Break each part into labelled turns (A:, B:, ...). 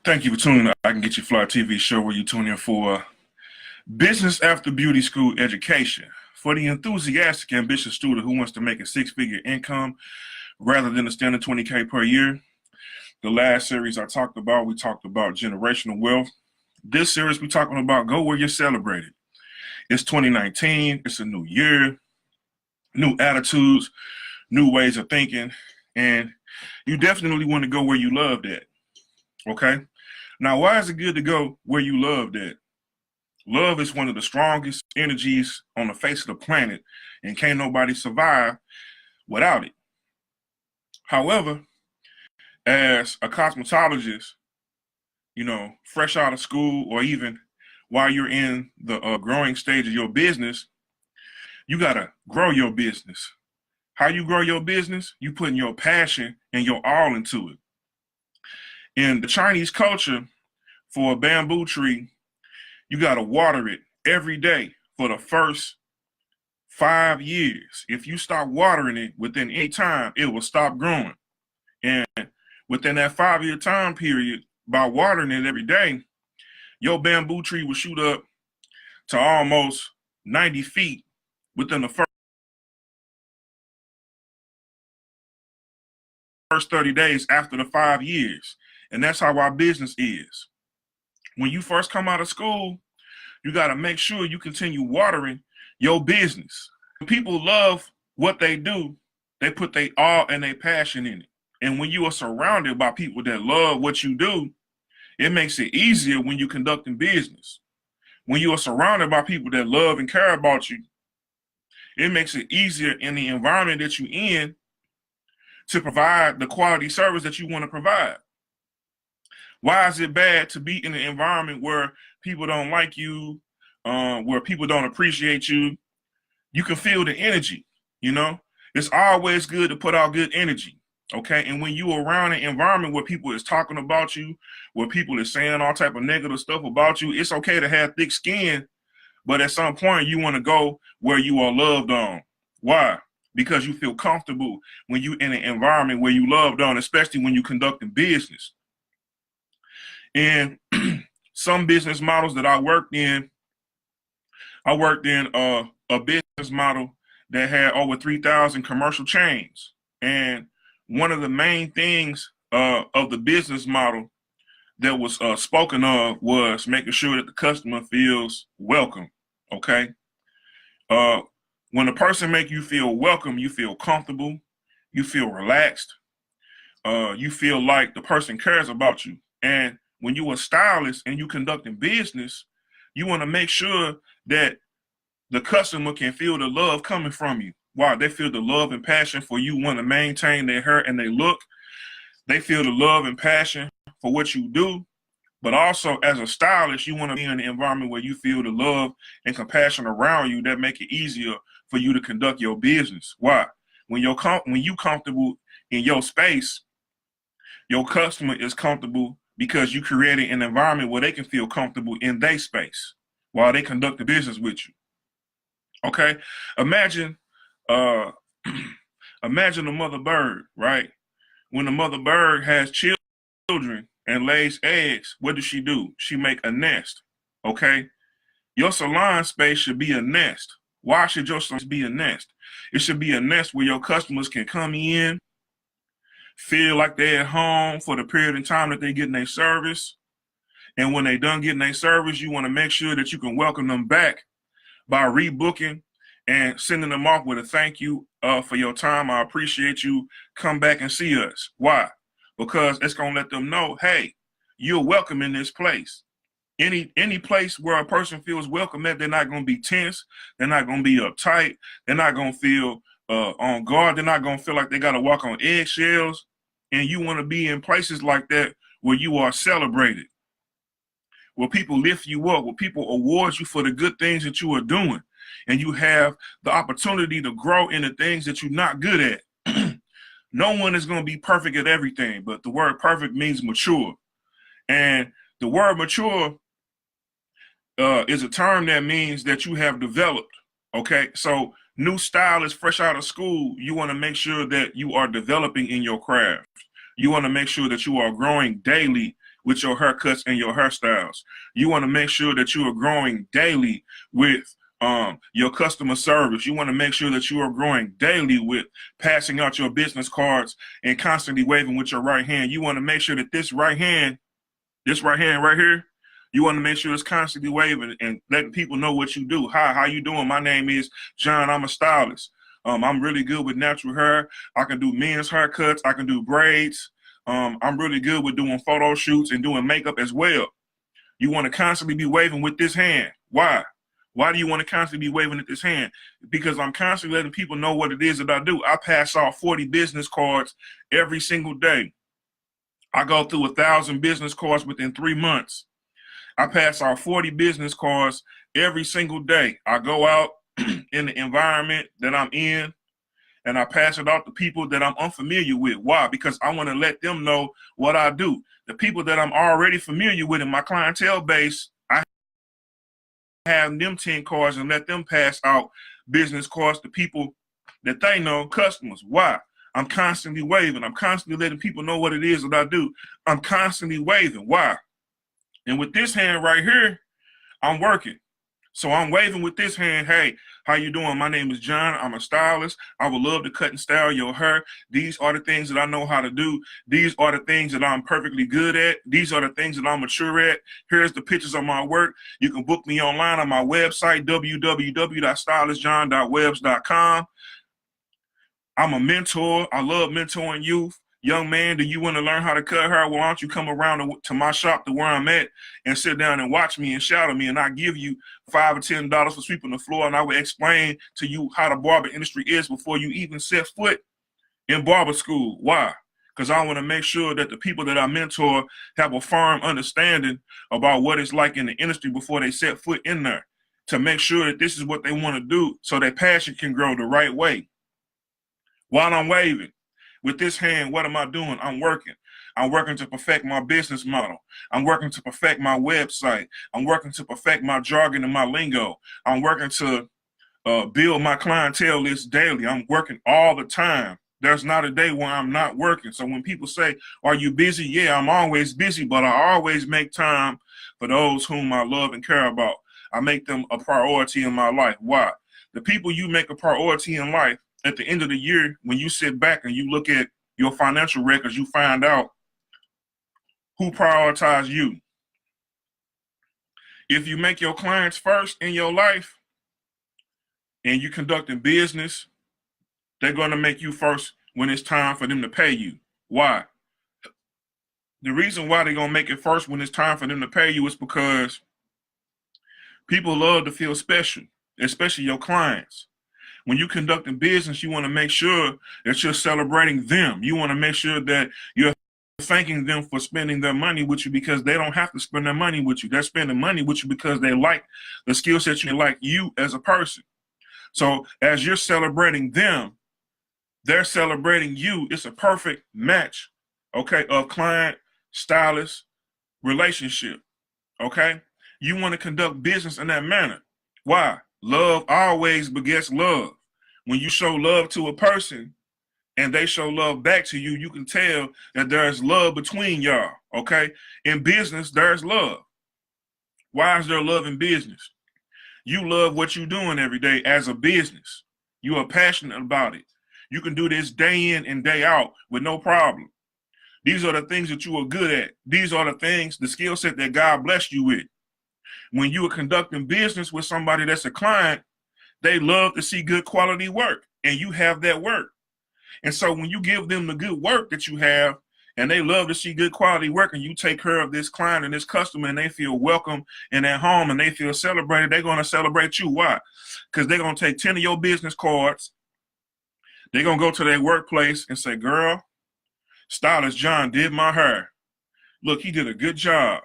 A: Thank you for tuning in. I Can Get You Fly TV show where you tune in for business after beauty school education for the enthusiastic, ambitious student who wants to make a six-figure income rather than a standard 20K per year. The last series we talked about generational wealth. This series, we're talking about go where you're celebrated. It's 2019. It's a new year, new attitudes, new ways of thinking, and you definitely want to go where you love that. Okay? Now, why is it good to go where you love that? Love is one of the strongest energies on the face of the planet, and can't nobody survive without it. However, as a cosmetologist, fresh out of school, or even while you're in the growing stage of your business, you got to grow your business. How you grow your business? You putting your passion and your all into it. In the Chinese culture, for a bamboo tree, you got to water it every day for the first 5 years. If you stop watering it within any time, it will stop growing. And within that 5-year time period, by watering it every day, your bamboo tree will shoot up to almost 90 feet within the first 30 days after the 5 years. And that's how our business is. When you first come out of school, you got to make sure you continue watering your business. When people love what they do, they put their all and their passion in it. And when you are surrounded by people that love what you do, it makes it easier when you're conducting business. When you are surrounded by people that love and care about you, it makes it easier in the environment that you're in to provide the quality service that you want to provide. Why is it bad to be in an environment where people don't like you, where people don't appreciate you? You can feel the energy, It's always good to put out good energy, okay? And when you're around an environment where people is talking about you, where people is saying all type of negative stuff about you, it's okay to have thick skin, but at some point you want to go where you are loved on. Why? Because you feel comfortable when you're in an environment where you loved on, especially when you're conducting business. And some business models that I worked in a business model that had over 3,000 commercial chains. And one of the main things of the business model that was spoken of was making sure that the customer feels welcome, okay? When a person make you feel welcome, you feel comfortable, you feel relaxed, you feel like the person cares about you. And when you're a stylist and you conducting business, you want to make sure that the customer can feel the love coming from you. Wow, they feel the love and passion for you, want to maintain their hair and their look. They feel the love and passion for what you do. But also, as a stylist, you want to be in an environment where you feel the love and compassion around you that make it easier for you to conduct your business. Why? When you comfortable in your space, your customer is comfortable because you created an environment where they can feel comfortable in their space while they conduct the business with you. Okay? Imagine imagine a mother bird, right? When the mother bird has children and lays eggs, what does she do? She make a nest, okay? Your salon space should be a nest. Why should your salon be a nest? It should be a nest where your customers can come in, feel like they're at home for the period of time that they're getting their service. And when they're done getting their service, you want to make sure that you can welcome them back by rebooking and sending them off with a thank you for your time. I appreciate you. Come back and see us. Why? Because it's going to let them know, hey, you're welcome in this place. Any place where a person feels welcome at, they're not going to be tense. They're not going to be uptight. They're not going to feel on guard. They're not going to feel like they got to walk on eggshells. And you want to be in places like that where you are celebrated, where people lift you up, where people award you for the good things that you are doing. And you have the opportunity to grow in the things that you're not good at. No one is going to be perfect at everything, but the word perfect means mature. And the word mature is a term that means that you have developed, okay? So new stylists fresh out of school, you want to make sure that you are developing in your craft. You want to make sure that you are growing daily with your haircuts and your hairstyles. You want to make sure that you are growing daily with your customer service. You want to make sure that you are growing daily with passing out your business cards and constantly waving with your right hand. You want to make sure that this right hand right here, you want to make sure it's constantly waving and letting people know what you do. Hi, how you doing? My name is John. I'm a stylist. I'm really good with natural hair. I can do men's haircuts. I can do braids. I'm really good with doing photo shoots and doing makeup as well. You want to constantly be waving with this hand. Why? Why do you want to constantly be waving at this hand? Because I'm constantly letting people know what it is that I do. I pass off 40 business cards every single day. I go through 1,000 business cards within 3 months. I pass out 40 business cards every single day. I go out in the environment that I'm in and I pass it out to people that I'm unfamiliar with. Why? Because I want to let them know what I do. The people that I'm already familiar with in my clientele base, I have them 10 cards and let them pass out business cards to people that they know, customers. Why? I'm constantly waving. I'm constantly letting people know what it is that I do. I'm constantly waving. Why? And with this hand right here, I'm working. So I'm waving with this hand. Hey, how you doing? My name is John. I'm a stylist. I would love to cut and style your hair. These are the things that I know how to do. These are the things that I'm perfectly good at. These are the things that I'm mature at. Here's the pictures of my work. You can book me online on my website, www.stylistjohn.webs.com. I'm a mentor. I love mentoring youth. Young man, do you want to learn how to cut hair? Well, why don't you come around to my shop to where I'm at and sit down and watch me and shadow me, and I give you $5 or $10 for sweeping the floor, and I will explain to you how the barber industry is before you even set foot in barber school. Why? Because I want to make sure that the people that I mentor have a firm understanding about what it's like in the industry before they set foot in there, to make sure that this is what they want to do so their passion can grow the right way. While I'm waving with this hand, what am I doing? I'm working. I'm working to perfect my business model. I'm working to perfect my website. I'm working to perfect my jargon and my lingo. I'm working to build my clientele list daily. I'm working all the time. There's not a day where I'm not working. So when people say, are you busy? Yeah, I'm always busy, but I always make time for those whom I love and care about. I make them a priority in my life. Why? The people you make a priority in life, at the end of the year, when you sit back and you look at your financial records, you find out who prioritized you. If you make your clients first in your life and you conducting business, they're going to make you first when it's time for them to pay you. Why? The reason why they're going to make it first when it's time for them to pay you is because people love to feel special, especially your clients. When you're conducting business, you want to make sure that you're celebrating them. You want to make sure that you're thanking them for spending their money with you, because they don't have to spend their money with you. They're spending money with you because they like the skill set, you like you as a person. So as you're celebrating them, they're celebrating you. It's a perfect match, okay, of client, stylist, relationship, okay? You want to conduct business in that manner. Why? Love always begets love. When you show love to a person and they show love back to you, you can tell that there's love between y'all, okay? In business, there's love. Why is there love in business? You love what you're doing every day as a business. You are passionate about it. You can do this day in and day out with no problem. These are the things that you are good at. These are the things, the skill set that God blessed you with. When you are conducting business with somebody that's a client, they love to see good quality work, and you have that work. And so when you give them the good work that you have, and they love to see good quality work, and you take care of this client and this customer, and they feel welcome in their home and they feel celebrated, they're going to celebrate you. Why? Because they're going to take 10 of your business cards. They're going to go to their workplace and say, girl, Stylist John did my hair. Look, he did a good job.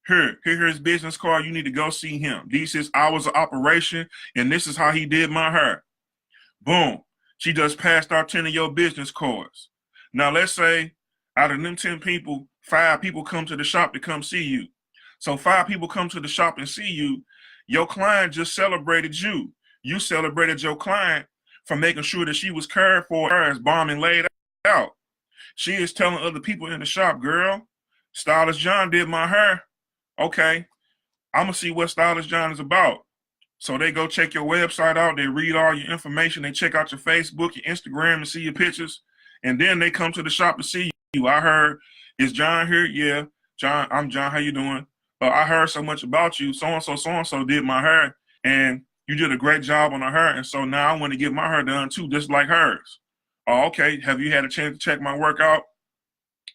A: Here's his business card. You need to go see him. These is hours of operation, and this is how he did my hair. Boom. She just passed out 10 of your business cards. Now, let's say out of them 10 people, 5 people come to the shop to come see you. So 5 people come to the shop and see you. Your client just celebrated you. You celebrated your client for making sure that she was cared for as bomb and laid out. She is telling other people in the shop, girl, Stylist John did my hair. Okay, I'm gonna see what Stylist John is about. So they go check your website out, they read all your information, they check out your Facebook, your Instagram, and see your pictures. And then they come to the shop to see you. I heard, is John here? Yeah. John, I'm John. How you doing? I heard so much about you. So-and-so did my hair. And you did a great job on her hair. And so now I want to get my hair done too, just like hers. Oh, okay. Have you had a chance to check my work out?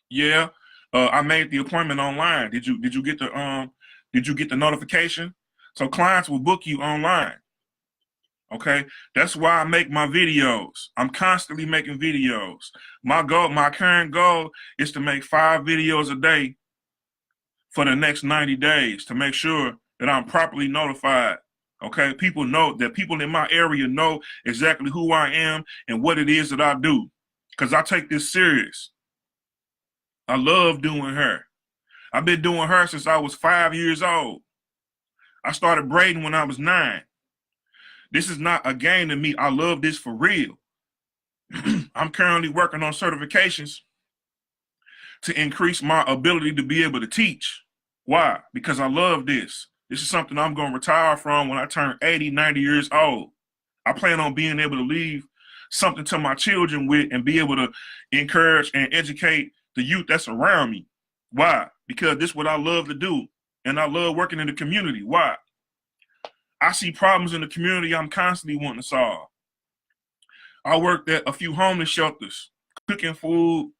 A: Yeah. I made the appointment online. Did you get the notification? So clients will book you online. Okay, that's why I make my videos. I'm constantly making videos. My current goal is to make 5 videos a day for the next 90 days to make sure that I'm properly notified. Okay, people in my area know exactly who I am and what it is that I do, because I take this serious. I love doing hair. I've been doing hair since I was 5 years old. I started braiding when I was 9. This is not a game to me. I love this for real. I'm currently working on certifications to increase my ability to be able to teach. Why? Because I love this. This is something I'm going to retire from when I turn 80, 90 years old. I plan on being able to leave something to my children with and be able to encourage and educate the youth that's around me. Why? Because this is what I love to do. And I love working in the community. Why? I see problems in the community I'm constantly wanting to solve. I worked at a few homeless shelters, cooking food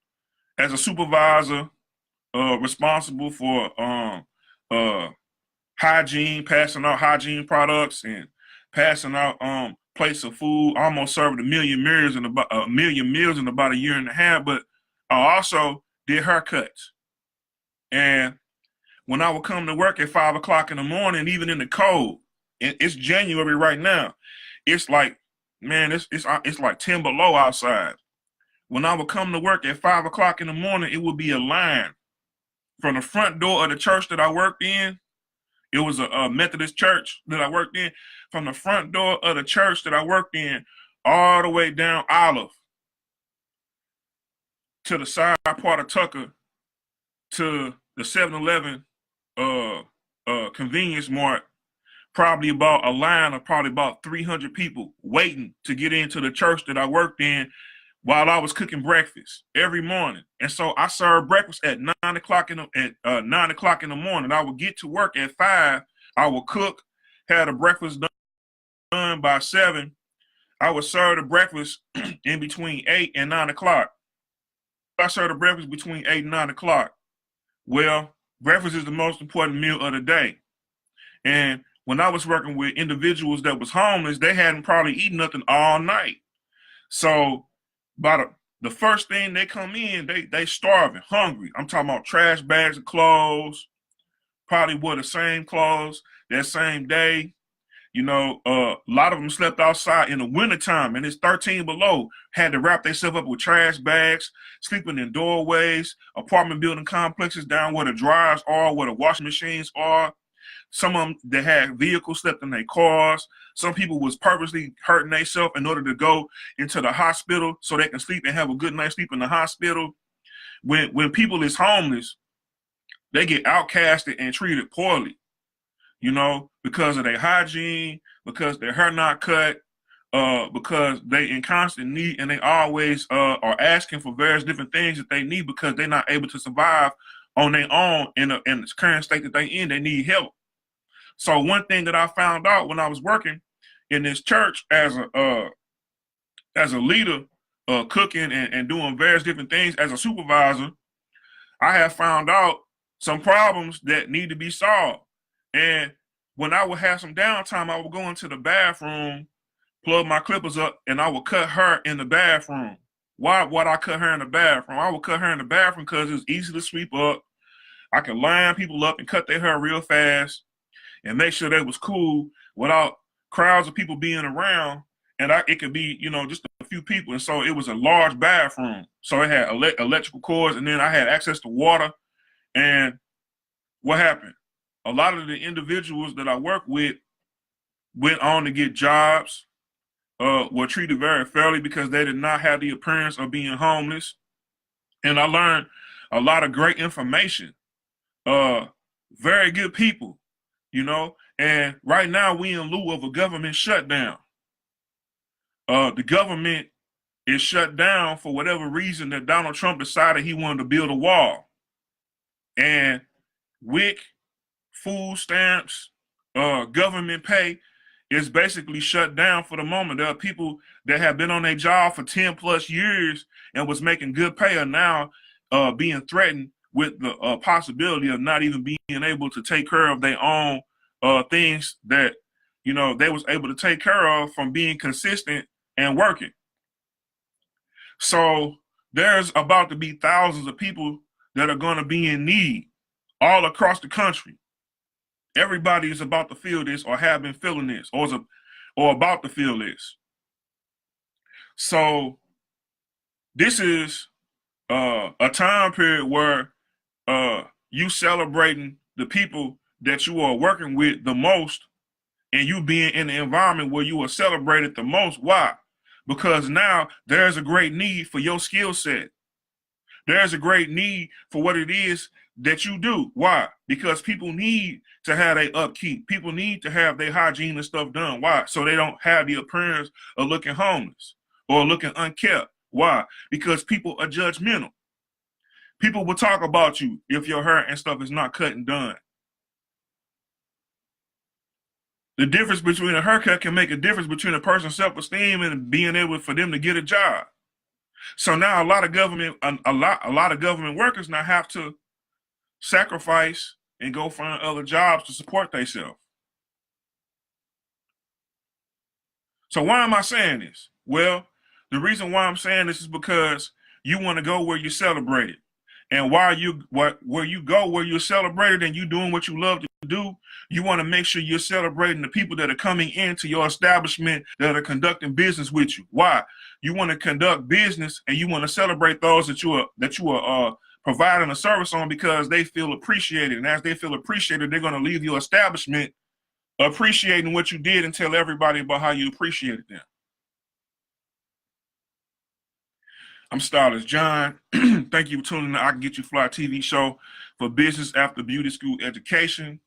A: as a supervisor, responsible for hygiene, passing out hygiene products and passing out plates of food. I almost served a million meals in about a year and a half. But I also did haircuts. And when I would come to work at 5 o'clock in the morning, even in the cold, it's January right now, it's like, man, it's like 10 below outside. When I would come to work at 5 o'clock in the morning, it would be a line from the front door of the church that I worked in. It was a Methodist church that I worked in. From the front door of the church that I worked in, all the way down Olive to the side part of Tucker to the 7-Eleven convenience mart, probably about a line of probably about 300 people waiting to get into the church that I worked in while I was cooking breakfast every morning. And so I served breakfast at 9 o'clock in the morning. I would get to work at 5. I would cook, had a breakfast done by 7. I would serve the breakfast in between 8 and 9 o'clock. I served the breakfast between 8 and 9 o'clock. Well, breakfast is the most important meal of the day. And when I was working with individuals that was homeless, they hadn't probably eaten nothing all night. So by the first thing they come in, they starving, hungry. I'm talking about trash bags of clothes, probably wore the same clothes that same day. You know, a lot of them slept outside in the wintertime, and it's 13 below. Had to wrap themselves up with trash bags, sleeping in doorways, apartment building complexes down where the dryers are, where the washing machines are. Some of them that had vehicles slept in their cars. Some people was purposely hurting themselves in order to go into the hospital so they can sleep and have a good night's sleep in the hospital. When people is homeless, they get outcasted and treated poorly, you know, because of their hygiene, because their hair not cut, because they in constant need, and they always are asking for various different things that they need because they're not able to survive on their own in the current state that they in. They need help. So one thing that I found out when I was working in this church as a leader, cooking and doing various different things as a supervisor, I have found out some problems that need to be solved. And when I would have some downtime, I would go into the bathroom, plug my clippers up, and I would cut her in the bathroom. Why would I cut her in the bathroom? I would cut her in the bathroom because it's easy to sweep up. I could line people up and cut their hair real fast and make sure they was cool without crowds of people being around. And it could be, you know, just a few people. And so it was a large bathroom. So it had electrical cords, and then I had access to water. And what happened? A lot of the individuals that I work with went on to get jobs, were treated very fairly because they did not have the appearance of being homeless. And I learned a lot of great information uh, very good people, you know. And right now we in lieu of a government shutdown. The government is shut down for whatever reason that Donald Trump decided he wanted to build a wall. And WIC, food stamps, government pay is basically shut down for the moment. There are people that have been on their job for 10 plus years and was making good pay are now being threatened with the possibility of not even being able to take care of their own things that, you know, they was able to take care of from being consistent and working. So there's about to be thousands of people that are going to be in need all across the country. Everybody is about to feel this or have been feeling this or about to feel this. So this is a time period where you celebrating the people that you are working with the most and you being in the environment where you are celebrated the most. Why? Because now there's a great need for your skill set. There's a great need for what it is that you do. Why? Because people need to have their upkeep. People need to have their hygiene and stuff done. Why? So they don't have the appearance of looking homeless or looking unkept. Why? Because people are judgmental. People will talk about you if your hair and stuff is not cut and done. The difference between a haircut can make a difference between a person's self-esteem and being able for them to get a job. So now a lot of government workers now have to sacrifice and go find other jobs to support themselves. So why am I saying this? Well, the reason why I'm saying this is because you want to go where you're celebrated. And where you go where you're celebrated and you doing what you love to do, you want to make sure you're celebrating the people that are coming into your establishment that are conducting business with you. Why? You want to conduct business and you want to celebrate those that you are providing a service on because they feel appreciated. And as they feel appreciated, they're going to leave your establishment appreciating what you did and tell everybody about how you appreciated them. I'm Stylist John. Thank you for tuning in to I Can Get You Fly TV show for business after beauty school education.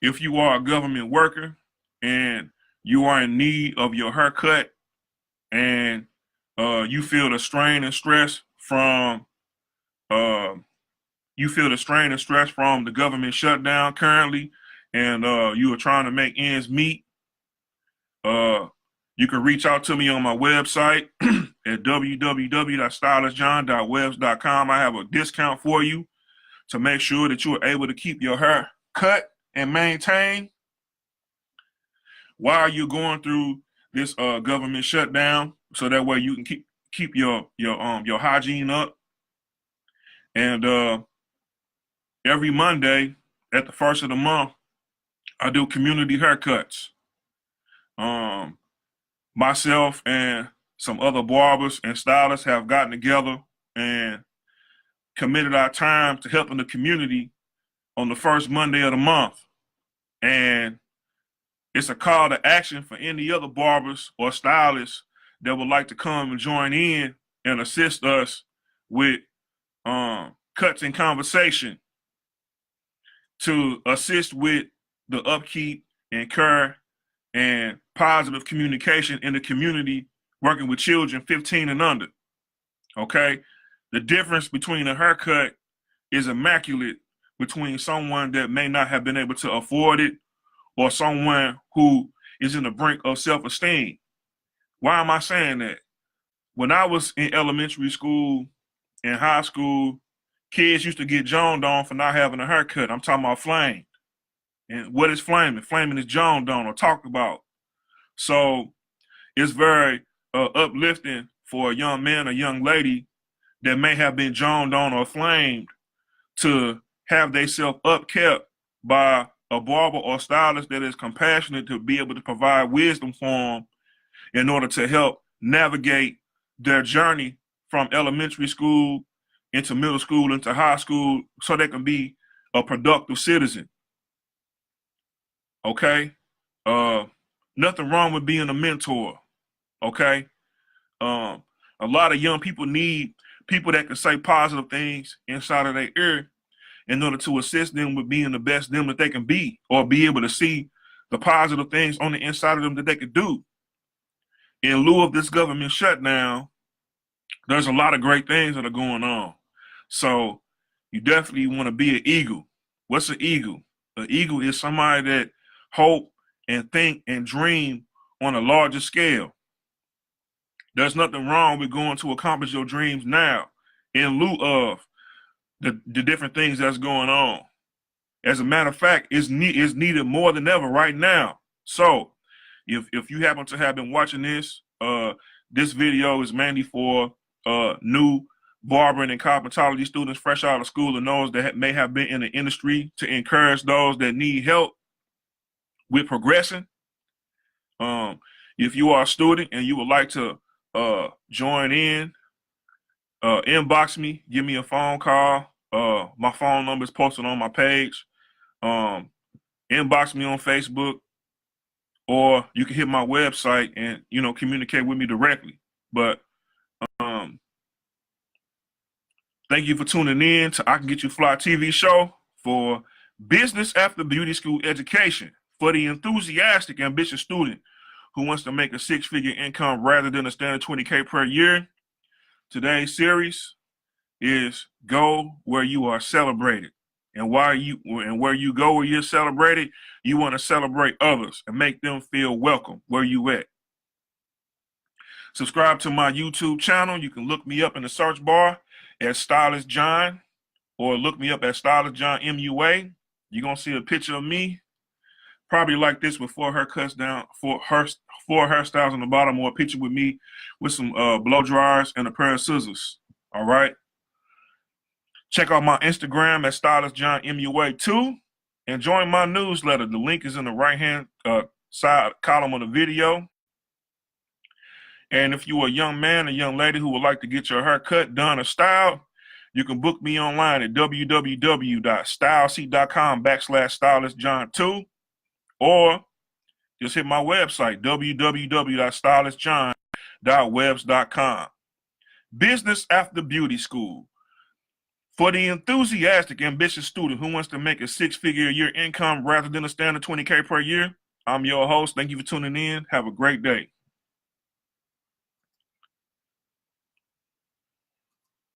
A: If you are a government worker and you are in need of your haircut and you feel the strain and stress from the government shutdown currently, and you are trying to make ends meet, you can reach out to me on my website at www.stylistjohn.webs.com. I have a discount for you to make sure that you are able to keep your hair cut and maintained while you're going through this government shutdown, so that way you can keep your hygiene up. And every Monday at the first of the month, I do community haircuts. Myself and some other barbers and stylists have gotten together and committed our time to helping the community on the first Monday of the month. And it's a call to action for any other barbers or stylists that would like to come and join in and assist us with cuts and conversation to assist with the upkeep and care and positive communication in the community working with children 15 and under. Okay? The difference between a haircut is immaculate between someone that may not have been able to afford it or someone who is in the brink of self-esteem. Why am I saying that? When I was in elementary school and high school, kids used to get joned on for not having a haircut. I'm talking about flamed. And what is flaming? Flaming is joned on or talked about. So it's very uplifting for a young man or young lady that may have been joned on or flamed to have themselves upkept by a barber or stylist that is compassionate to be able to provide wisdom for them in order to help navigate their journey from elementary school into middle school into high school so they can be a productive citizen. Okay? Nothing wrong with being a mentor. Okay? A lot of young people need people that can say positive things inside of their ear in order to assist them with being the best them that they can be, or be able to see the positive things on the inside of them that they could do. In lieu of this government shutdown, there's a lot of great things that are going on. So you definitely want to be an eagle. What's an eagle? An eagle is somebody that hope and think and dream on a larger scale. There's nothing wrong with going to accomplish your dreams now in lieu of the different things that's going on. As a matter of fact, it's needed more than ever right now. So if you happen to have been watching this, this video is mainly for new barbering and cosmetology students fresh out of school and those that may have been in the industry, to encourage those that need help with progressing. If you are a student and you would like to join in, inbox me, give me a phone call. My phone number is posted on my page. Inbox me on Facebook, or you can hit my website and, communicate with me directly. But thank you for tuning in to I Can Get You Fly TV show for Business After Beauty School Education for the enthusiastic, ambitious student who wants to make a six-figure income rather than a standard 20K per year. Today's series is Go Where You Are Celebrated. And where you go where you're celebrated, you want to celebrate others and make them feel welcome where you at. Subscribe to my YouTube channel. You can look me up in the search bar at Stylist John, or look me up at Stylist John MUA. You're gonna see a picture of me, probably like this with four haircuts down, four hairstyles on the bottom, or a picture with me with some blow dryers and a pair of scissors. All right. Check out my Instagram at Stylist John MUA too, and join my newsletter. The link is in the right-hand side column of the video. And if you're a young man or young lady who would like to get your hair cut, done, or styled, you can book me online at www.styleseat.com/stylistjohn2, or just hit my website, www.stylistjohn.webs.com. Business After Beauty School for the enthusiastic, ambitious student who wants to make a six-figure a year income rather than a standard 20K per year. I'm your host. Thank you for tuning in. Have a great day.